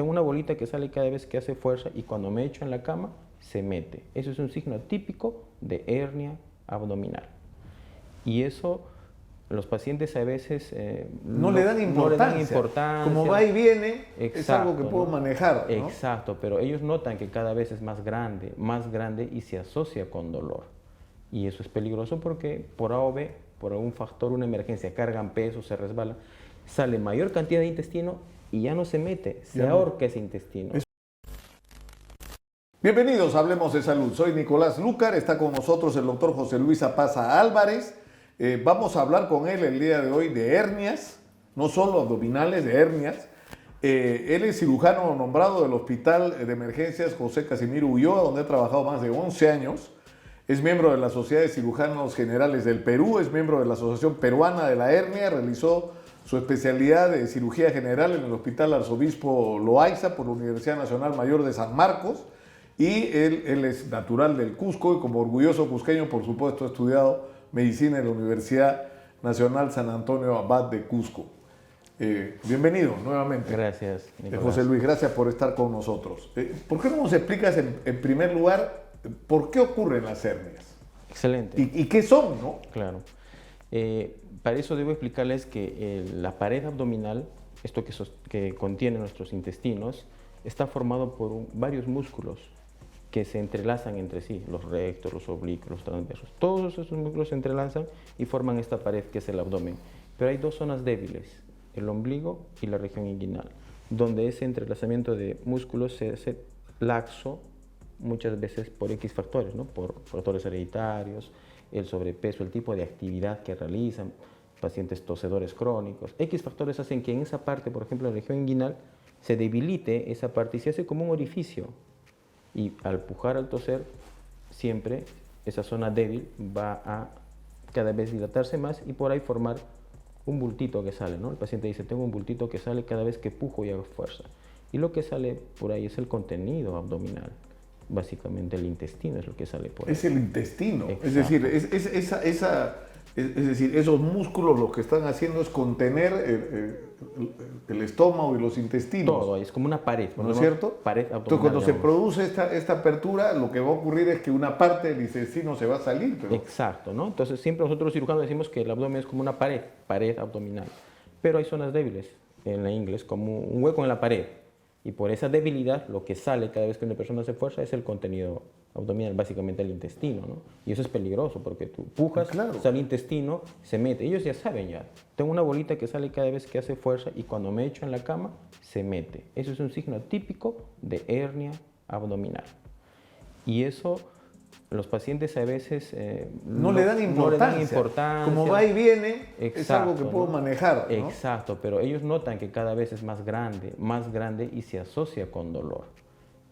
tengo una bolita que sale cada vez que hace fuerza y cuando me echo en la cama se mete. Eso es un signo típico de hernia abdominal. Y eso los pacientes a veces no le dan importancia. Como va y viene, exacto, es algo que puedo manejar, ¿no? Exacto, pero ellos notan que cada vez es más grande y se asocia con dolor. Y eso es peligroso porque por A o B, por algún factor, una emergencia, cargan peso, se resbala, sale mayor cantidad de intestino y ya no se mete, se ahorca ese intestino. Bienvenidos a Hablemos de Salud. Soy Nicolás Lucar, está con nosotros el doctor José Luis Apaza Álvarez. Vamos a hablar con él el día de hoy de hernias, no solo abdominales, de hernias. Él es cirujano nombrado del Hospital de Emergencias José Casimiro Ulloa, donde ha trabajado más de 11 años. Es miembro de la Sociedad de Cirujanos Generales del Perú, es miembro de la Asociación Peruana de la Hernia, realizó su especialidad de cirugía general en el Hospital Arzobispo Loaiza por la Universidad Nacional Mayor de San Marcos. Y él es natural del Cusco y como orgulloso cusqueño, por supuesto, ha estudiado medicina en la Universidad Nacional San Antonio Abad de Cusco. Bienvenido nuevamente. Gracias, Nicolás. José Luis, gracias por estar con nosotros. ¿Por qué no nos explicas en primer lugar por qué ocurren las hernias? Excelente. ¿Y qué son, no? Claro. Para eso debo explicarles que la pared abdominal, esto que contiene nuestros intestinos, está formado por varios músculos que se entrelazan entre sí, los rectos, los oblicuos, los transversos. Todos esos músculos se entrelazan y forman esta pared que es el abdomen. Pero hay dos zonas débiles, el ombligo y la región inguinal, donde ese entrelazamiento de músculos se hace laxo muchas veces por X factores, ¿no? Por factores hereditarios, el sobrepeso, el tipo de actividad que realizan, pacientes tosedores crónicos. X factores hacen que en esa parte, por ejemplo, la región inguinal, se debilite esa parte y se hace como un orificio. Y al pujar, al toser, siempre esa zona débil va a cada vez dilatarse más y por ahí formar un bultito que sale, ¿no? El paciente dice, tengo un bultito que sale cada vez que pujo y hago fuerza. Y lo que sale por ahí es el contenido abdominal. Básicamente el intestino es lo que sale por ahí. Es el intestino. Exacto. Es decir, esos músculos lo que están haciendo es contener el estómago y los intestinos. Todo, es como una pared, ¿no es cierto? Pared abdominal. Entonces, cuando se produce esta apertura, lo que va a ocurrir es que una parte del intestino se va a salir. Pero... Exacto, ¿no? Entonces, siempre nosotros los cirujanos decimos que el abdomen es como una pared abdominal. Pero hay zonas débiles en la ingle, es como un hueco en la pared. Y por esa debilidad, lo que sale cada vez que una persona hace fuerza es el contenido abdominal, básicamente el intestino, ¿no? Y eso es peligroso porque tú pujas, claro, sale el intestino, se mete. Ellos ya saben ya. Tengo una bolita que sale cada vez que hace fuerza y cuando me echo en la cama, se mete. Eso es un signo típico de hernia abdominal. Y eso los pacientes a veces no le dan importancia. Como va y viene, exacto, es algo que puedo manejar, ¿no? Exacto, pero ellos notan que cada vez es más grande y se asocia con dolor.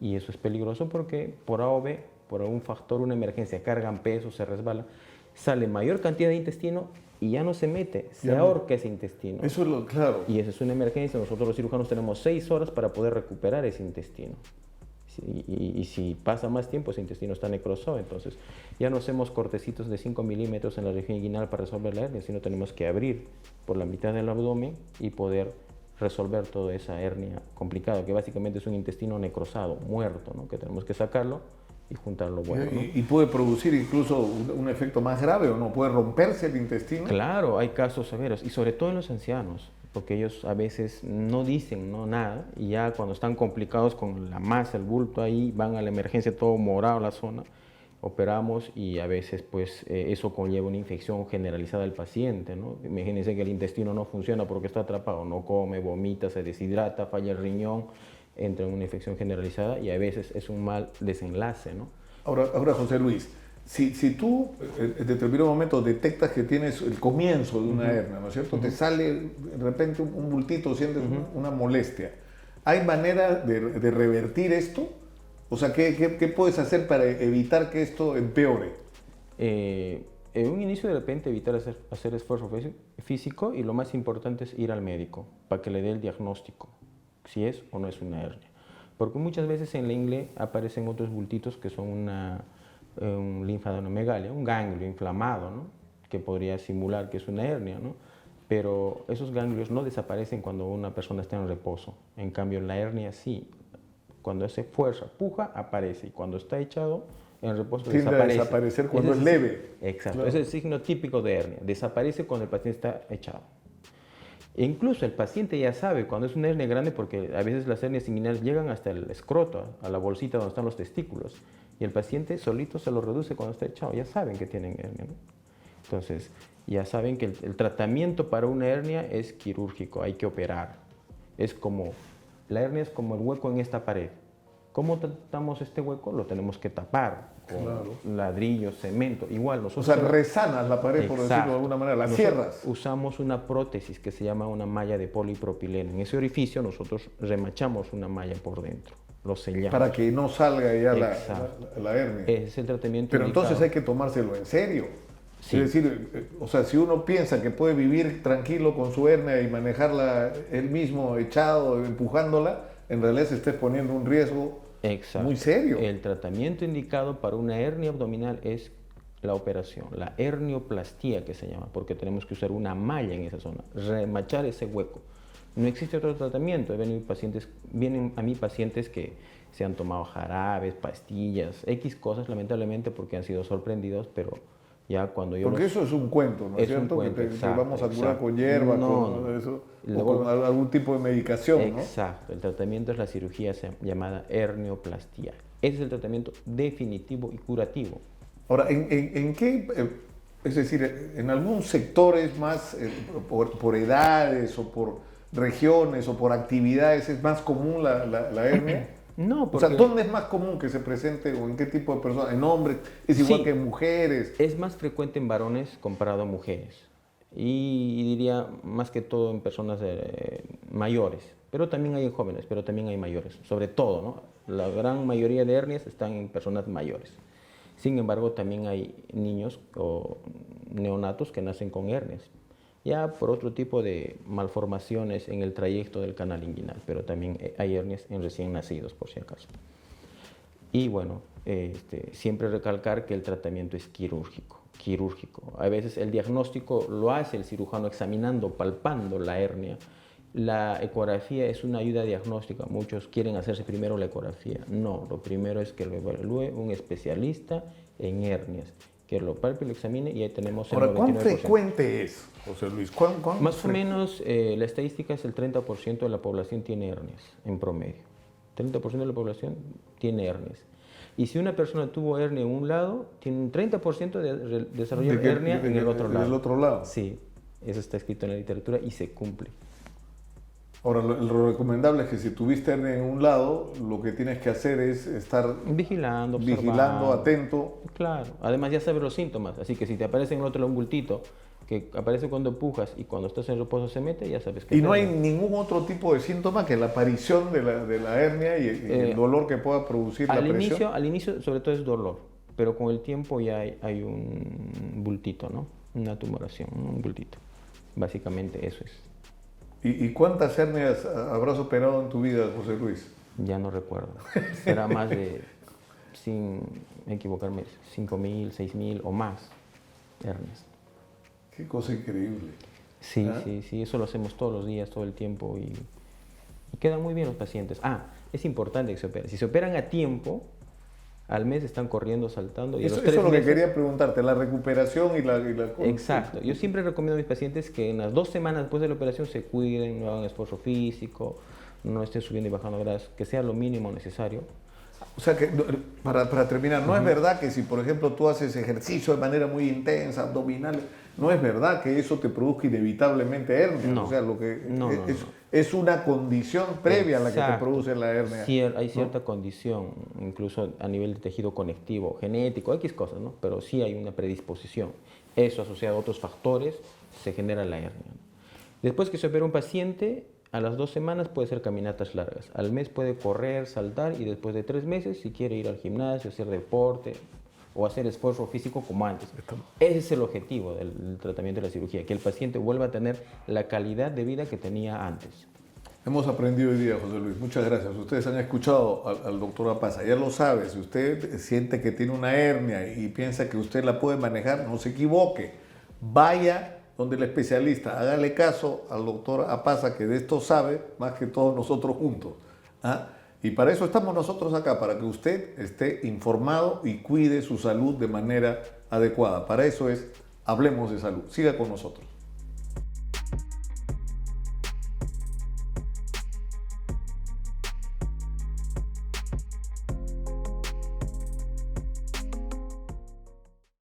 Y eso es peligroso porque por A o B, por algún factor, una emergencia, cargan peso, se resbala, sale mayor cantidad de intestino y ya no se mete, se ahorca ese intestino. Eso es claro. Y eso es una emergencia. Nosotros los cirujanos tenemos 6 horas para poder recuperar ese intestino. Y si pasa más tiempo, ese intestino está necrosado, entonces ya no hacemos cortecitos de 5 milímetros en la región inguinal para resolver la hernia, sino tenemos que abrir por la mitad del abdomen y poder resolver toda esa hernia complicada, que básicamente es un intestino necrosado, muerto, ¿no? Que tenemos que sacarlo y juntarlo bueno, ¿no? ¿Y puede producir incluso un efecto más grave o no? ¿Puede romperse el intestino? Claro, hay casos severos, y sobre todo en los ancianos, porque ellos a veces no dicen nada y ya cuando están complicados con la masa, el bulto ahí, van a la emergencia todo morado la zona, operamos y a veces pues eso conlleva una infección generalizada del paciente, ¿no? Imagínense que el intestino no funciona porque está atrapado, no come, vomita, se deshidrata, falla el riñón, entra en una infección generalizada y a veces es un mal desenlace, ¿no? Ahora José Luis, si tú en determinado momento detectas que tienes el comienzo de una hernia, ¿no es cierto? Te sale de repente un bultito, sientes una molestia. ¿Hay manera de revertir esto? O sea, ¿qué puedes hacer para evitar que esto empeore? En un inicio de repente evitar hacer esfuerzo físico y lo más importante es ir al médico para que le dé el diagnóstico, si es o no es una hernia. Porque muchas veces en la ingle aparecen otros bultitos que son un linfadenomegalia, un ganglio inflamado, ¿no? Que podría simular que es una hernia, ¿no? pero esos ganglios no desaparecen cuando una persona está en reposo. En cambio, la hernia sí. Cuando hace fuerza, puja, aparece. Y cuando está echado, en reposo tiende a desaparecer cuando es leve. Exacto. Claro. Ese es el signo típico de hernia. Desaparece cuando el paciente está echado. E incluso el paciente ya sabe cuando es una hernia grande, porque a veces las hernias inguinales llegan hasta el escroto, a la bolsita donde están los testículos. Y el paciente solito se lo reduce cuando está echado. Ya saben que tienen hernia, ¿no? Entonces, ya saben que el tratamiento para una hernia es quirúrgico, hay que operar. La hernia es como el hueco en esta pared. ¿Cómo tratamos este hueco? Lo tenemos que tapar con ladrillos, cemento. Igual nosotros... O sea, resanas la pared, por decirlo de alguna manera, la cierras. Usamos una prótesis que se llama una malla de polipropileno. En ese orificio nosotros remachamos una malla por dentro, lo sellamos. Para que no salga ya la hernia. Ese es el tratamiento Pero indicado. entonces hay que tomárselo en serio. Sí. Es decir, o sea, si uno piensa que puede vivir tranquilo con su hernia y manejarla él mismo echado, empujándola, en realidad se está exponiendo un riesgo muy serio. El tratamiento indicado para una hernia abdominal es la operación, la hernioplastía que se llama, porque tenemos que usar una malla en esa zona, remachar ese hueco. No existe otro tratamiento. Vienen a mí pacientes que se han tomado jarabes, pastillas, X cosas, lamentablemente, porque han sido sorprendidos, pero ya cuando yo... Porque eso es un cuento, ¿no es cierto? Cuento, que exacto, vamos a curar con hierba, con eso, o con algún tipo de medicación, ¿no? Exacto. El tratamiento es la cirugía llamada hernioplastía. Ese es el tratamiento definitivo y curativo. Ahora, ¿en qué, es decir, en algún sector es más por edades o por regiones o por actividades es más común la hernia? No, porque... O sea, ¿dónde es más común que se presente o en qué tipo de personas? ¿En hombres? ¿Es igual que en mujeres? Es más frecuente en varones comparado a mujeres. Y diría más que todo en personas mayores. Pero también hay en jóvenes, pero también hay mayores. Sobre todo, ¿no? La gran mayoría de hernias están en personas mayores. Sin embargo, también hay niños o neonatos que nacen con hernias, ya por otro tipo de malformaciones en el trayecto del canal inguinal, pero también hay hernias en recién nacidos, por si acaso. Y bueno, siempre recalcar que el tratamiento es quirúrgico. A veces el diagnóstico lo hace el cirujano examinando, palpando la hernia. La ecografía es una ayuda diagnóstica. Muchos quieren hacerse primero la ecografía. No, lo primero es que lo evalúe un especialista en hernias, que lo palpe, lo examine y ahí tenemos el 99%. Ahora, ¿cuán frecuente es, José Luis? Más o menos, la estadística es el 30% de la población tiene hernias, en promedio. 30% de la población tiene hernias. Y si una persona tuvo hernia en un lado, tiene un 30% de desarrollar hernia en el otro lado. ¿En el otro lado? Sí, eso está escrito en la literatura y se cumple. Ahora, lo recomendable es que si tuviste hernia en un lado, lo que tienes que hacer es estar vigilando, atento. Claro, además ya sabes los síntomas, así que si te aparece en el otro lado un bultito, que aparece cuando empujas y cuando estás en reposo se mete, ya sabes que... Y no hay ningún otro tipo de síntoma que la aparición de la hernia y el dolor que pueda producir la presión. Al inicio, sobre todo, es dolor, pero con el tiempo ya hay un bultito, ¿no? Una tumoración, un bultito. Básicamente eso es. ¿Y cuántas hernias habrás operado en tu vida, José Luis? Ya no recuerdo. Será más de, sin equivocarme, 5.000, 6.000 o más hernias. Qué cosa increíble. Sí, sí, eso lo hacemos todos los días, todo el tiempo y quedan muy bien los pacientes. Es importante que se operen. Si se operan a tiempo, al mes están corriendo, saltando. Y eso es lo que quería preguntarte, la recuperación y la... Exacto. Yo siempre recomiendo a mis pacientes que en las 2 semanas después de la operación se cuiden, no hagan esfuerzo físico, no estén subiendo y bajando grasa, que sea lo mínimo necesario. O sea que, para terminar, no es verdad que si, por ejemplo, tú haces ejercicio de manera muy intensa, abdominales, no es verdad que eso te produzca inevitablemente hernia. No, o sea, lo que es una condición previa a la que te produce la hernia. Sí, hay cierta condición, incluso a nivel de tejido conectivo, genético, X cosas, ¿no? Pero sí hay una predisposición. Eso asociado a otros factores se genera la hernia. Después que se opera un paciente, a las 2 semanas puede hacer caminatas largas. Al mes puede correr, saltar y después de 3 meses, si quiere ir al gimnasio, hacer deporte o hacer esfuerzo físico como antes. Ese es el objetivo del tratamiento de la cirugía, que el paciente vuelva a tener la calidad de vida que tenía antes. Hemos aprendido hoy día, José Luis. Muchas gracias. Ustedes han escuchado al doctor Apaza. Ya lo sabe, si usted siente que tiene una hernia y piensa que usted la puede manejar, no se equivoque. Vaya donde el especialista, hágale caso al doctor Apaza, que de esto sabe más que todos nosotros juntos. ¿Ah? Y para eso estamos nosotros acá, para que usted esté informado y cuide su salud de manera adecuada. Para eso es Hablemos de Salud. Siga con nosotros.